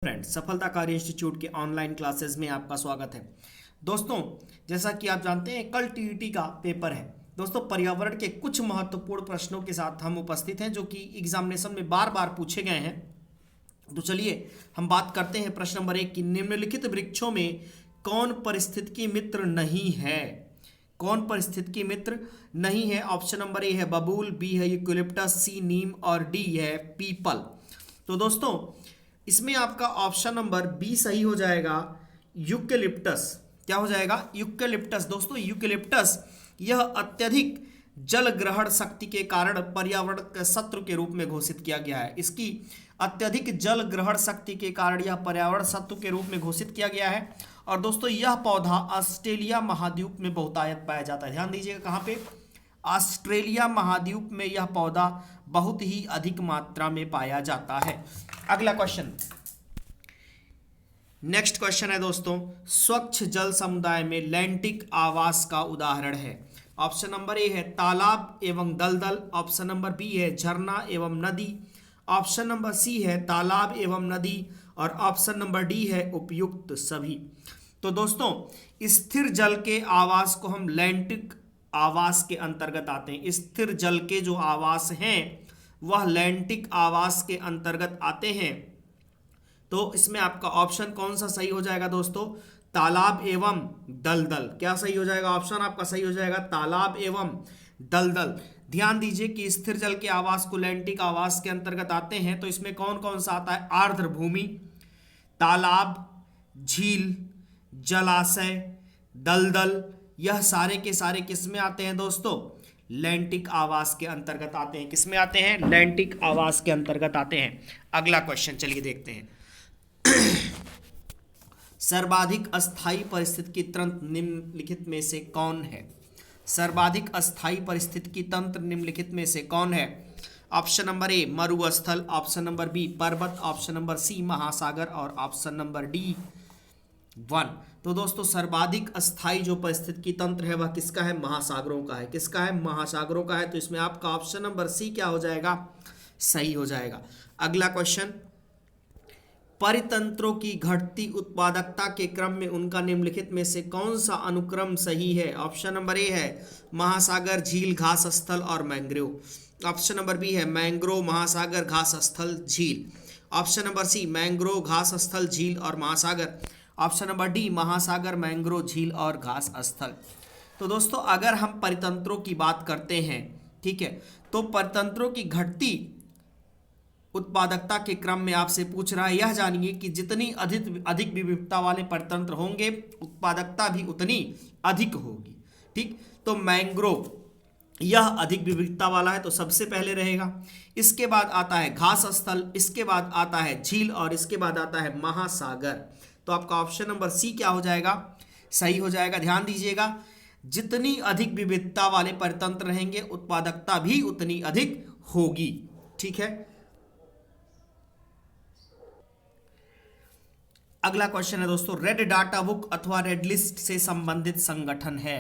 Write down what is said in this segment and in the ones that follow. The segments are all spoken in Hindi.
फ्रेंड्स, सफलता कार्य इंस्टीट्यूट के ऑनलाइन क्लासेस में आपका स्वागत है। दोस्तों, जैसा कि आप जानते हैं कल टीईटी का पेपर है। दोस्तों, पर्यावरण के कुछ महत्वपूर्ण प्रश्नों के साथ हम उपस्थित हैं जो कि एग्जामिनेशन में बार बार पूछे गए हैं। तो चलिए हम बात करते हैं प्रश्न नंबर 1 की। निम्नलिखित वृक्षों में कौन पारिस्थितिकी मित्र नहीं है? कौन पारिस्थितिकी मित्र नहीं है? ऑप्शन नंबर ए है बबूल, बी है यूकेलिप्टस, सी नीम और डी है पीपल। तो दोस्तों, इसमें आपका ऑप्शन नंबर बी सही हो जाएगा, यूकेलिप्टस। क्या हो जाएगा? यूकेलिप्टस। दोस्तों, यूकेलिप्टस यह अत्यधिक जल ग्रहण शक्ति के कारण पर्यावरण के शत्रु के रूप में घोषित किया गया है। इसकी अत्यधिक जल ग्रहण शक्ति के कारण यह पर्यावरण शत्रु के रूप में घोषित किया गया है। और दोस्तों, यह पौधा ऑस्ट्रेलिया महाद्वीप में बहुतायत पाया जाता है। ध्यान दीजिएगा, कहाँ पे? ऑस्ट्रेलिया महाद्वीप में यह पौधा बहुत ही अधिक मात्रा में पाया जाता है। अगला क्वेश्चन, नेक्स्ट क्वेश्चन है दोस्तों, स्वच्छ जल समुदाय में लैंटिक आवास का उदाहरण है। ऑप्शन नंबर ए है तालाब एवं दलदल, ऑप्शन नंबर बी है झरना एवं नदी, ऑप्शन नंबर सी है तालाब एवं नदी और ऑप्शन नंबर डी है उपयुक्त सभी। तो दोस्तों, स्थिर जल के आवास को हम लैंटिक आवास के अंतर्गत आते हैं। स्थिर जल के जो आवास हैं वह लैंटिक आवास के अंतर्गत आते हैं। तो इसमें आपका ऑप्शन कौन सा सही हो जाएगा दोस्तों? तालाब एवं दलदल। क्या सही हो जाएगा? ऑप्शन आपका सही हो जाएगा तालाब एवं दलदल। ध्यान दीजिए कि स्थिर जल के आवास को लैंटिक आवास के अंतर्गत आते हैं। तो इसमें कौन कौन सा आता है? आर्द्र भूमि, तालाब, झील, जलाशय, दलदल, यह सारे के सारे किस में आते हैं दोस्तों? लैंटिक आवास के अंतर्गत आते हैं। किस में आते हैं? लैंटिक आवास के अंतर्गत आते हैं। अगला क्वेश्चन चलिए देखते हैं। सर्वाधिक अस्थायी पारिस्थितिकी तंत्र निम्नलिखित में से कौन है? सर्वाधिक अस्थायी पारिस्थितिकी तंत्र निम्नलिखित में से कौन है? ऑप्शन नंबर ए मरुस्थल, ऑप्शन नंबर बी पर्वत, ऑप्शन नंबर सी महासागर और ऑप्शन नंबर डी वन। तो दोस्तों, सर्वाधिक अस्थायी जो पारिस्थितिकी तंत्र है वह किसका है? महासागरों का है। किसका है? महासागरों का है। तो इसमें आपका ऑप्शन नंबर सी क्या हो जाएगा? सही हो जाएगा। अगला क्वेश्चन, परितंत्रों की घटती उत्पादकता के क्रम में उनका निम्नलिखित में से कौन सा अनुक्रम सही है? ऑप्शन नंबर ए है महासागर, झील, घास स्थल और मैंग्रोव। ऑप्शन नंबर बी है मैंग्रोव, महासागर, घास स्थल, झील। ऑप्शन नंबर सी मैंग्रोव, घास स्थल, झील और महासागर। ऑप्शन नंबर डी महासागर, मैंग्रोव, झील और घास स्थल। तो दोस्तों, अगर हम परितंत्रों की बात करते हैं, ठीक है, तो परितंत्रों की घटती उत्पादकता के क्रम में आपसे पूछ रहा है। यह जानिए कि जितनी अधिक विविधता वाले परितंत्र होंगे उत्पादकता भी उतनी अधिक होगी। ठीक, तो मैंग्रोव यह अधिक विविधता वाला है तो सबसे पहले रहेगा। इसके बाद आता है घास स्थल, इसके बाद आता है झील और इसके बाद आता है महासागर। तो आपका ऑप्शन नंबर सी क्या हो जाएगा? सही हो जाएगा। ध्यान दीजिएगा, जितनी अधिक विविधता वाले परितंत्र रहेंगे उत्पादकता भी उतनी अधिक होगी। ठीक है, अगला क्वेश्चन है दोस्तों, रेड डाटा बुक अथवा रेड लिस्ट से संबंधित संगठन है।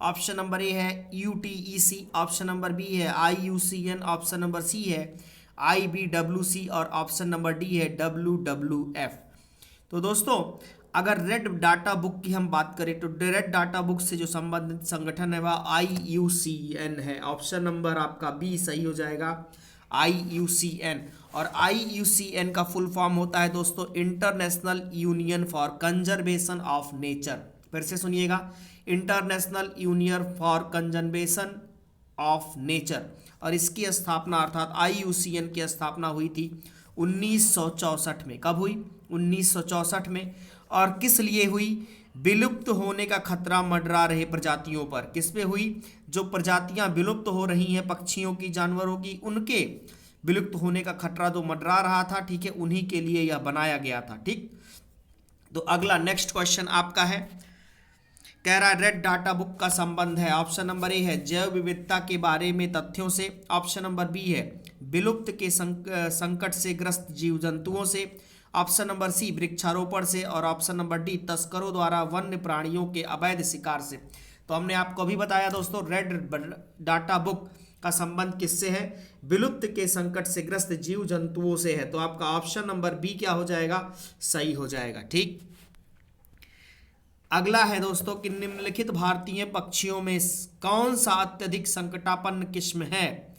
ऑप्शन नंबर ए है यूटीईसी, ऑप्शन नंबर बी है आईयूसीएन, ऑप्शन नंबर सी है आईबीडब्ल्यूसी और ऑप्शन नंबर डी है डब्ल्यूडब्ल्यूएफ। तो दोस्तों, अगर रेड डाटा बुक की हम बात करें तो रेड डाटा बुक से जो संबंधित संगठन है वह आईयूसीएन है। ऑप्शन नंबर आपका बी सही हो जाएगा, आईयूसीएन। और आईयूसीएन का फुल फॉर्म होता है दोस्तों international union for conservation of nature. फिर से सुनिएगा, international union for conservation of nature. और इसकी स्थापना अर्थात आईयूसीएन की स्थापना हुई थी 1964 में। कब हुई? 1964 में। और किस लिए हुई? विलुप्त होने का खतरा मंडरा रहे प्रजातियों पर। किस पे हुई? जो प्रजातियां विलुप्त हो रही हैं पक्षियों की, जानवरों की, उनके विलुप्त होने का खतरा जो मंडरा रहा था, ठीक है, उन्हीं के लिए यह बनाया गया था। ठीक, तो अगला नेक्स्ट क्वेश्चन आपका है, कह रहा है रेड डाटा बुक का संबंध है। ऑप्शन नंबर ए है जैव विविधता के बारे में तथ्यों से, ऑप्शन नंबर बी है विलुप्त के संकट से ग्रस्त जीव जंतुओं से, ऑप्शन नंबर सी वृक्षारोपण से और ऑप्शन नंबर डी तस्करों द्वारा वन्य प्राणियों के अवैध शिकार से। तो हमने आपको अभी बताया दोस्तों, रेड डाटा बुक का संबंध किससे है? विलुप्त के संकट से ग्रस्त जीव जंतुओं से है। तो आपका ऑप्शन नंबर बी क्या हो जाएगा? सही हो जाएगा। ठीक, अगला है दोस्तों कि निम्नलिखित भारतीय पक्षियों में कौन सा अत्यधिक संकटापन्न किस्म है?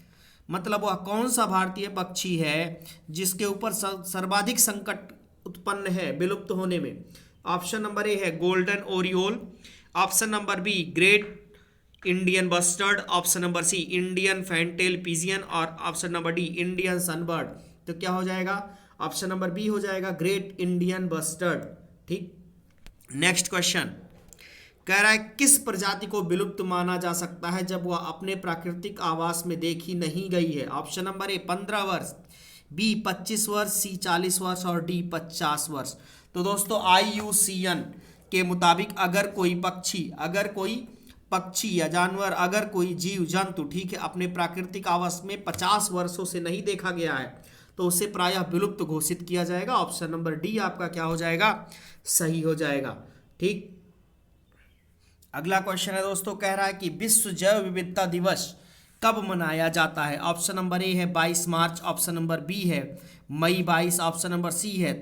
मतलब वह कौन सा भारतीय पक्षी है जिसके ऊपर सर्वाधिक संकट उत्पन्न है विलुप्त होने में? ऑप्शन नंबर ए है golden oriole, option number B great Indian bustard, option number C Indian fantail pigeon और option number D Indian sunbird. तो क्या हो जाएगा? ऑप्शन नंबर बी हो जाएगा ग्रेट इंडियन बस्टर्ड। ठीक, नेक्स्ट क्वेश्चन कह रहा है किस प्रजाति को विलुप्त माना जा सकता है जब वह अपने प्राकृतिक आवास में देखी नहीं गई है? ऑप्शन नंबर ए 15 वर्ष, बी 25 वर्ष, सी 40 वर्ष और डी 50 वर्ष। तो दोस्तों IUCN के मुताबिक अगर कोई पक्षी या जानवर, अगर कोई जीव जंतु, ठीक है, अपने प्राकृतिक आवास में 50 वर्षों से नहीं देखा गया है तो उसे प्रायः विलुप्त घोषित किया जाएगा। ऑप्शन नंबर डी आपका क्या हो जाएगा? सही हो जाएगा। ठीक, अगला क्वेश्चन है दोस्तों, कह रहा है कि विश्व जैव विविधता दिवस कब मनाया जाता है? ऑप्शन नंबर ए है 22 मार्च, ऑप्शन नंबर बी है मई 22, ऑप्शन नंबर सी है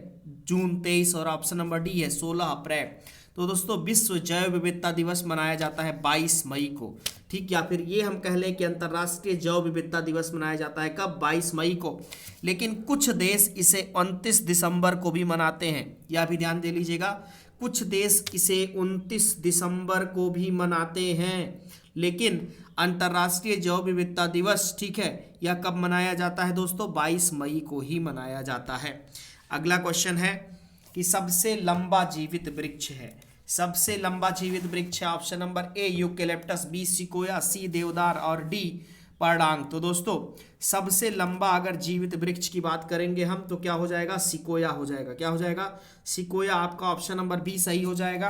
जून 23 और ऑप्शन नंबर डी है 16 अप्रैल। तो दोस्तों विश्व जैव विविधता दिवस मनाया जाता है 22 मई को। ठीक, या फिर ये हम कह लें कि अंतर्राष्ट्रीय जैव विविधता दिवस मनाया जाता है कब? 22 मई को। लेकिन कुछ देश इसे 29 दिसंबर को भी मनाते हैं, यह भी ध्यान दे लीजिएगा, कुछ देश इसे 29 दिसंबर को भी मनाते हैं। लेकिन अंतर्राष्ट्रीय जैव विविधता दिवस, ठीक है, यह कब मनाया जाता है दोस्तों? 22 मई को ही मनाया जाता है। अगला क्वेश्चन है कि सबसे लंबा जीवित वृक्ष है, सबसे लंबा जीवित वृक्ष है option number A eucalyptus, B sequoia, C deodar और डी पर्डांग। तो दोस्तों सबसे लंबा अगर जीवित वृक्ष की बात करेंगे हम तो क्या हो जाएगा? सिकोया हो जाएगा। क्या हो जाएगा? सिकोया। आपका ऑप्शन नंबर बी सही हो जाएगा।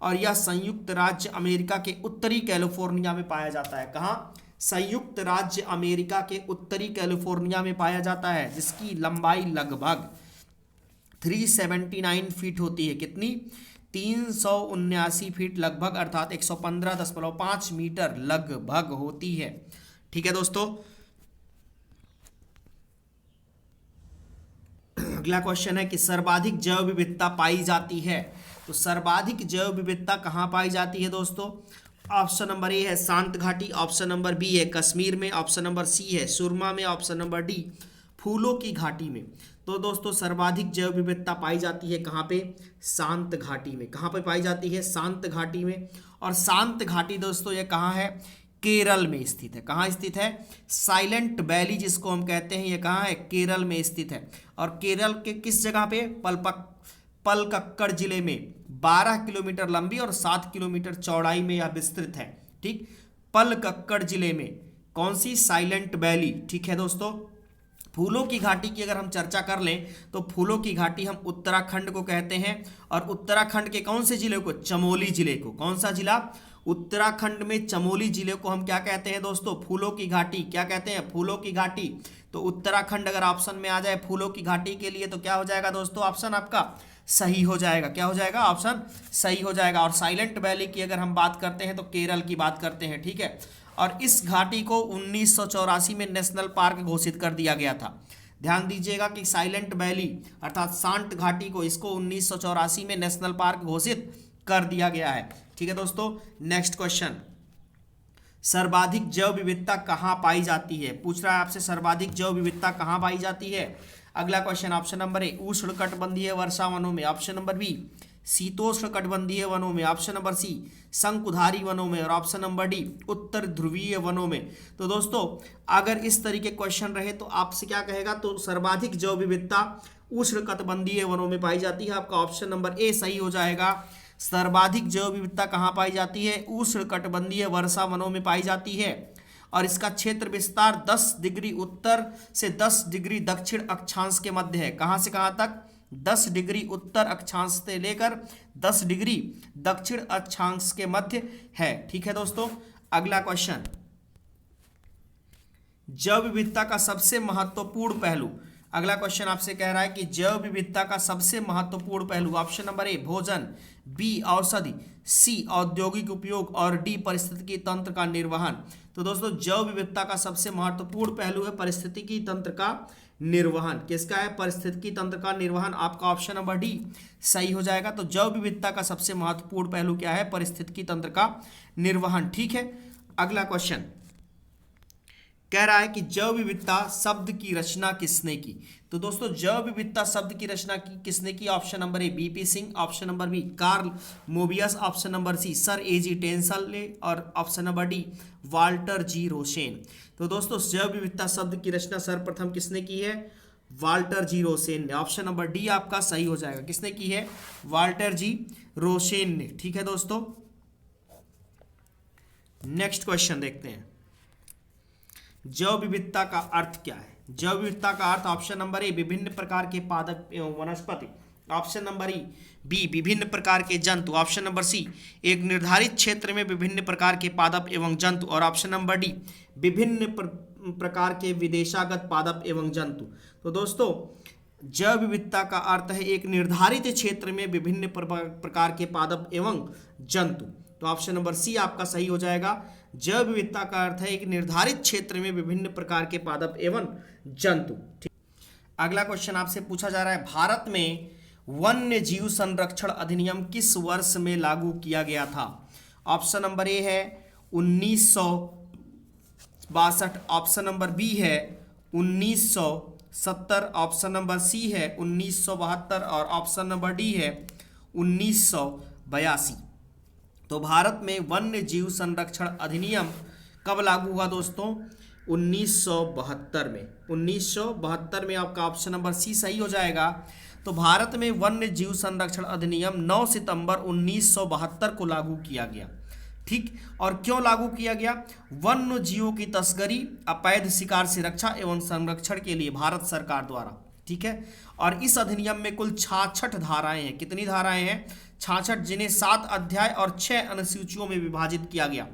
और यह संयुक्त राज्य अमेरिका के उत्तरी कैलिफोर्निया में पाया जाता है। कहाँ? संयुक्त राज्य अमेरिका के उत्तरी कैलिफोर्निया में पाया जाता है, जिसकी लंबाई लगभग 379 फीट होती है। कितनी? 379 फीट लगभग, अर्थात 115.5 मीटर लगभग होती है। ठीक है दोस्तों, अगला क्वेश्चन है कि सर्वाधिक जैव विविधता पाई जाती है। तो सर्वाधिक जैव विविधता कहाँ पाई जाती है दोस्तों? ऑप्शन नंबर ए है शांत घाटी, ऑप्शन नंबर बी है कश्मीर में, ऑप्शन नंबर सी है सुरमा में, ऑप्शन नंबर डी फूलों की घाटी में। तो दोस्तों सर्वाधिक जैव विविधता पाई जाती है कहाँ पे? शांत घाटी में। कहाँ पे पाई जाती है? शांत घाटी में। और शांत घाटी दोस्तों ये कहाँ है? केरल में स्थित है। कहाँ स्थित है? साइलेंट वैली जिसको हम कहते हैं, ये कहाँ है? केरल में स्थित है। और केरल के किस जगह पे? पलक्कड़ जिले में 12 किलोमीटर लंबी और 7 किलोमीटर चौड़ाई में यह विस्तृत है। ठीक, पलक्कड़ जिले में कौन सी? Silent valley. ठीक है दोस्तों, फूलों की घाटी की अगर हम चर्चा कर लें तो फूलों की घाटी हम उत्तराखंड को कहते हैं। और उत्तराखंड के कौन से जिले को? चमोली जिले को। कौन सा जिला? उत्तराखंड में चमोली जिले को हम क्या कहते हैं दोस्तों? फूलों की घाटी। क्या कहते हैं? फूलों की घाटी। तो उत्तराखंड अगर ऑप्शन में आ जाए फूलों की घाटी के लिए तो क्या हो जाएगा दोस्तों? ऑप्शन आपका सही हो जाएगा। क्या हो जाएगा? ऑप्शन सही हो जाएगा। और साइलेंट वैली की अगर हम बात करते हैं तो केरल की बात करते हैं। ठीक है, और इस घाटी को 1984 में नेशनल पार्क घोषित कर दिया गया था। ध्यान दीजिएगा कि साइलेंट वैली अर्थात शांत घाटी को, इसको 1984 में नेशनल पार्क घोषित कर दिया गया है। ठीक है दोस्तों, नेक्स्ट क्वेश्चन, सर्वाधिक जैव विविधता कहाँ पाई जाती है? पूछ रहा है आपसे सर्वाधिक जैव विविधता कहाँ पाई जाती है। अगला क्वेश्चन ऑप्शन नंबर ए उष्णकटिबंधीय वर्षा वनों में, ऑप्शन नंबर बी शीतोष्णकटिबंधीय वनों में, ऑप्शन नंबर सी शंकुधारी वनों में और ऑप्शन नंबर डी उत्तर ध्रुवीय वनों में। तो दोस्तों अगर इस तरीके क्वेश्चन रहे तो आपसे क्या कहेगा? तो सर्वाधिक जैव विविधता उष्णकटिबंधीय वनों में पाई जाती है। आपका ऑप्शन नंबर ए सही हो जाएगा। सर्वाधिक जैव विविधता कहाँ पाई जाती है? उष्णकटिबंधीय वर्षा वनों में पाई जाती है। और इसका क्षेत्र विस्तार 10 डिग्री उत्तर से 10 डिग्री दक्षिण अक्षांश के मध्य है। कहाँ से कहाँ तक? 10 डिग्री उत्तर अक्षांश से लेकर 10 डिग्री दक्षिण अक्षांश के मध्य है। ठीक है दोस्तों, अगला क्वेश्चन, जैव विविधता का सबसे महत्वपूर्ण पहलू अगला क्वेश्चन आपसे कह रहा है कि जैव विविधता का सबसे महत्वपूर्ण पहलू, ऑप्शन नंबर ए भोजन, बी औषधि, सी औद्योगिक उपयोग और डी पारिस्थितिकी तंत्र का निर्वहन। तो दोस्तों जैव विविधता का सबसे महत्वपूर्ण पहलू है पारिस्थितिकी तंत्र का निर्वहन। किसका है? पारिस्थितिकी तंत्र का निर्वहन। आपका ऑप्शन नंबर डी सही हो जाएगा। तो जैव विविधता का सबसे महत्वपूर्ण पहलू क्या है? पारिस्थितिकी तंत्र का निर्वहन। ठीक है, अगला क्वेश्चन कह रहा है कि जैव विविधता शब्द की रचना किसने की? तो दोस्तों जैव विविधता शब्द की रचना किसने की? Option number A BP Singh, option number B Karl Mobius, option number C sir AG Tansley और option number D Walter G Rosen. तो दोस्तों जैव विविधता शब्द की रचना सर्वप्रथम किसने की है? वाल्टर जी रोसेन ने। ऑप्शन नंबर डी आपका सही हो जाएगा। किसने की है? वाल्टर जी रोसेन ने। ठीक है दोस्तों, नेक्स्ट क्वेश्चन देखते हैं। जैव विविधता का अर्थ क्या है? जैव विविधता का अर्थ, ऑप्शन नंबर ए विभिन्न प्रकार के पादप एवं वनस्पति, ऑप्शन नंबर ई बी विभिन्न प्रकार के जंतु, ऑप्शन नंबर सी एक निर्धारित क्षेत्र में विभिन्न प्रकार के पादप एवं जंतु और ऑप्शन नंबर डी विभिन्न प्रकार के विदेशागत पादप एवं जंतु। तो दोस्तों जैव विविधता का अर्थ है एक निर्धारित क्षेत्र में विभिन्न प्रकार के पादप एवं जंतु। तो ऑप्शन नंबर सी आपका सही हो जाएगा। जैव विविधता का अर्थ है एक निर्धारित क्षेत्र में विभिन्न प्रकार के पादप एवं जंतु। ठीक, अगला क्वेश्चन आपसे पूछा जा रहा है भारत में वन्य जीव संरक्षण अधिनियम किस वर्ष में लागू किया गया था? ऑप्शन नंबर ए है 1962, ऑप्शन नंबर बी है 1970, ऑप्शन नंबर सी है 1972 और ऑप्शन नंबर डी है 1982। तो भारत में वन्य जीव संरक्षण अधिनियम कब लागू हुआ दोस्तों? 1972 में। 1972 में आपका ऑप्शन नंबर सी सही हो जाएगा। तो भारत में वन्य जीव संरक्षण अधिनियम 9 सितंबर 1972 को लागू किया गया। ठीक, और क्यों लागू किया गया? वन्य जीवों की तस्करी, अवैध शिकार से रक्षा एवं संरक्षण के लिए भारत सरकार द्वारा। ठीक है, और इस अधिनियम में कुल 66 धाराएं हैं। कितनी धाराएं हैं? 66, जिन्हें 7 अध्याय और 6 अनुसूचियों में विभाजित किया गया।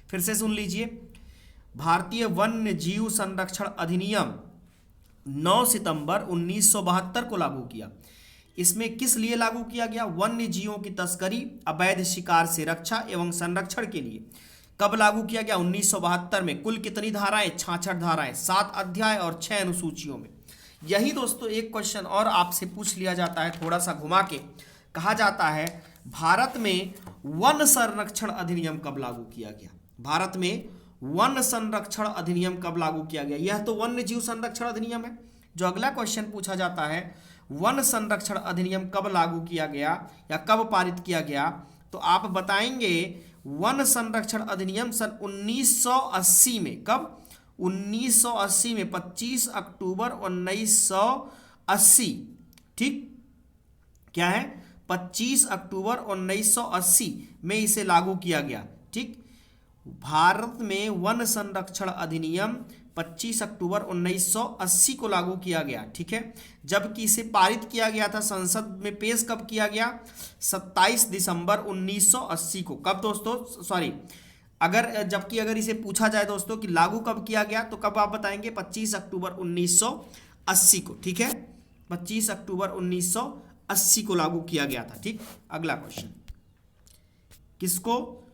फिर से सुन लीजिए, भारतीय वन्य जीव संरक्षण अधिनियम 9 सितंबर 1972 को लागू किया। इसमें किस लिए लागू किया गया? वन्य जीवों की तस्करी, अवैध शिकार से रक्षा एवं संरक्षण के लिए। कब लागू किया गया? 1972 में। कुल कितनी धाराएं? 66 धाराएं, 7 अध्याय और 6 अनुसूचियों में। यही दोस्तों एक क्वेश्चन और आपसे पूछ लिया जाता है, थोड़ा सा घुमा के कहा जाता है भारत में वन संरक्षण अधिनियम कब लागू किया गया? भारत में वन संरक्षण अधिनियम कब लागू किया गया? यह तो वन्य जीव संरक्षण अधिनियम है। जो अगला क्वेश्चन पूछा जाता है वन संरक्षण अधिनियम कब लागू किया गया या कब पारित किया गया, तो आप बताएंगे वन संरक्षण अधिनियम सन 1980 में। कब? 1980 में, 25 अक्टूबर 1980। ठीक, क्या है? 25 अक्टूबर 1980 में इसे लागू किया गया। ठीक, भारत में वन संरक्षण अधिनियम 25 अक्टूबर 1980 को लागू किया गया। ठीक है, जबकि इसे पारित किया गया था, संसद में पेश कब किया गया? 27 दिसंबर 1980 को। कब दोस्तों? सॉरी, अगर इसे पूछा जाए दोस्तों कि लागू कब किया गया, तो कब आप बताएंगे? 25 अक्टूबर 1980 को। ठीक है, 25 अक्टूबर 1980 को लागू किया गया था। ठीक, अगला क्वेश्चन, किसको?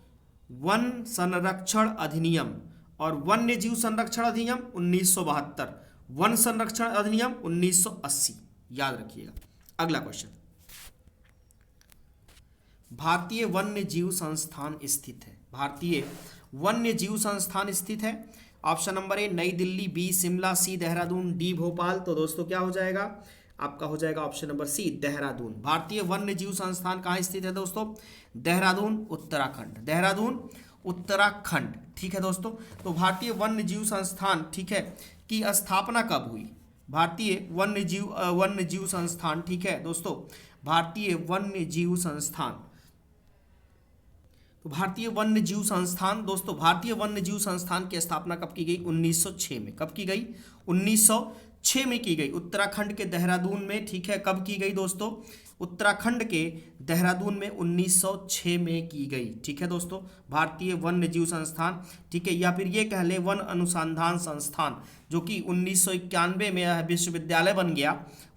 वन संरक्षण अधिनियम और वन्य जीव संरक्षण अधिनियम 1972, वन संरक्षण अधिनियम 1980, याद रखिएगा। अगला क्वेश्चन, भारतीय वन्य जीव संस्थान स्थित है। भारतीय वन्य जीव संस्थान स्थित है। ऑप्शन नंबर ए नई दिल्ली, बी शिमला, सी देहरादून, डी भोपाल। तो दोस्तों क्या हो जाएगा? आपका हो जाएगा ऑप्शन नंबर सी देहरादून। भारतीय वन्य जीव संस्थान कहाँ स्थित है दोस्तों? देहरादून, उत्तराखंड। देहरादून, उत्तराखंड। ठीक है दोस्तों, तो भारतीय वन्य जीव संस्थान, ठीक है, की स्थापना कब हुई? भारतीय वन्य जीव संस्थान, ठीक है दोस्तों, भारतीय वन्य जीव संस्थान, तो भारतीय वन्य जीव संस्थान दोस्तों, भारतीय वन्य जीव संस्थान की स्थापना कब की गई? 1906 में। कब की गई? 1906 में की गई, उत्तराखंड के देहरादून में, ठीक है। कब की गई दोस्तों? उत्तराखंड के देहरादून में 1906 में की गई, ठीक है दोस्तों। भारतीय वन्य जीव संस्थान, ठीक है, या फिर ये कह ले वन अनुसंधान संस्थान, जो कि 1991 में यह विश्वविद्यालय बन गया,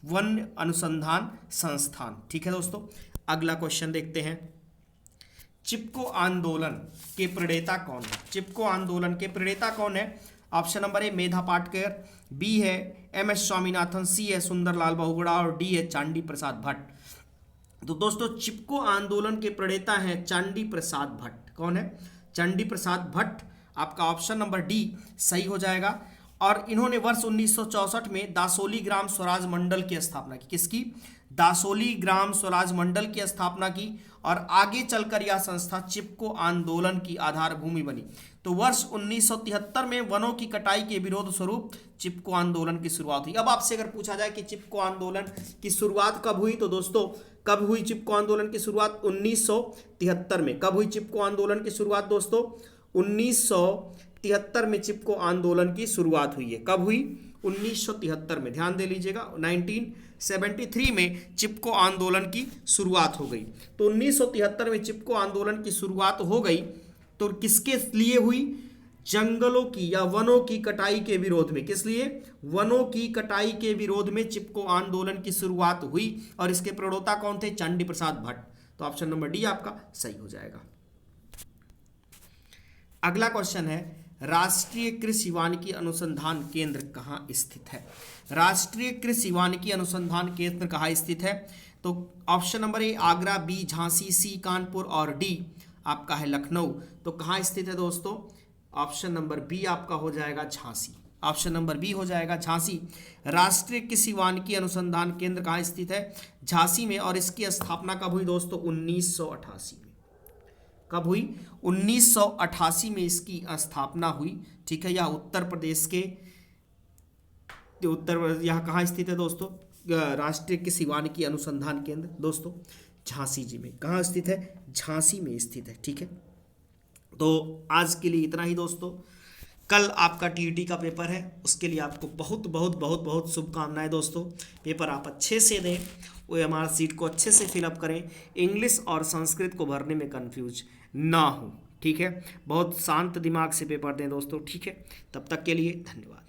वन अनुसंधान संस्थान, ठीक है दोस्तों। अगला क्वेश्चन देखते हैं, चिपको आंदोलन के प्रणेता कौन है? चिपको आंदोलन के प्रणेता कौन है? Option number A Medha Patkar, B है एम एस स्वामीनाथन, सी है सुंदरलाल बहुगुणा और डी है चांडी प्रसाद भट्ट। तो दोस्तों चिपको आंदोलन के प्रणेता हैं चांडी प्रसाद भट्ट। कौन है? चांडी प्रसाद भट्ट। आपका ऑप्शन नंबर डी सही हो जाएगा। और इन्होंने वर्ष 1964 में दासोली ग्राम स्वराज मंडल की स्थापना की। किसकी? दासोली ग्राम स्वराज मंडल की स्थापना की और आगे चलकर यह संस्था चिपको आंदोलन की आधारभूमि बनी। तो वर्ष 1973 में वनों की कटाई के विरोध स्वरूप चिपको आंदोलन की शुरुआत हुई। अब आपसे अगर पूछा जाए कि चिपको आंदोलन की शुरुआत कब हुई, तो दोस्तों कब हुई चिपको आंदोलन की शुरुआत? 1973 में। कब हुई चिपको आंदोलन की शुरुआत दोस्तों? 1973 में चिपको आंदोलन की शुरुआत हुई है। कब हुई? 1973 में। ध्यान दे लीजिएगा, 1973 में चिपको आंदोलन की शुरुआत हो गई। तो 1973 में चिपको आंदोलन की शुरुआत हो गई, तो किसके लिए हुई? जंगलों की या वनों की कटाई के विरोध में। किस लिए? वनों की कटाई के विरोध में चिपको आंदोलन की शुरुआत हुई। और इसके प्रणेता कौन थे? चांडी प्रसाद भट्ट। तो ऑप्शन नंबर डी आपका सही हो जाएगा। अगला क्वेश्चन है, राष्ट्रीय कृषि वानिकी अनुसंधान केंद्र कहाँ स्थित है? राष्ट्रीय कृषि वानिकी अनुसंधान केंद्र कहाँ स्थित है? तो option number A Agra, B Jhansi, C Kanpur और डी आपका है लखनऊ। तो कहाँ स्थित है दोस्तों? ऑप्शन नंबर बी आपका हो जाएगा झांसी। ऑप्शन नंबर बी हो जाएगा झांसी। राष्ट्रीय कृषि वानिकी अनुसंधान केंद्र कहाँ स्थित है? झांसी में। और इसकी स्थापना कब हुई दोस्तों? 1988 में। कब हुई? 1988 में इसकी स्थापना हुई, ठीक है। यह उत्तर प्रदेश के यह कहाँ स्थित है दोस्तों? राष्ट्रीय कृषि वानिकी अनुसंधान केंद्र दोस्तों झांसी जी में। कहाँ स्थित है? झांसी में स्थित है, ठीक है। तो आज के लिए इतना ही दोस्तों। कल आपका टीईटी का पेपर है, उसके लिए आपको बहुत बहुत बहुत बहुत शुभकामनाएं दोस्तों। पेपर आप अच्छे से दें, OMR सीट को अच्छे से फिलअप करें, इंग्लिश और संस्कृत को भरने में कंफ्यूज ना हो, ठीक है। बहुत शांत दिमाग से पेपर दें दोस्तों, ठीक है। तब तक के लिए धन्यवाद।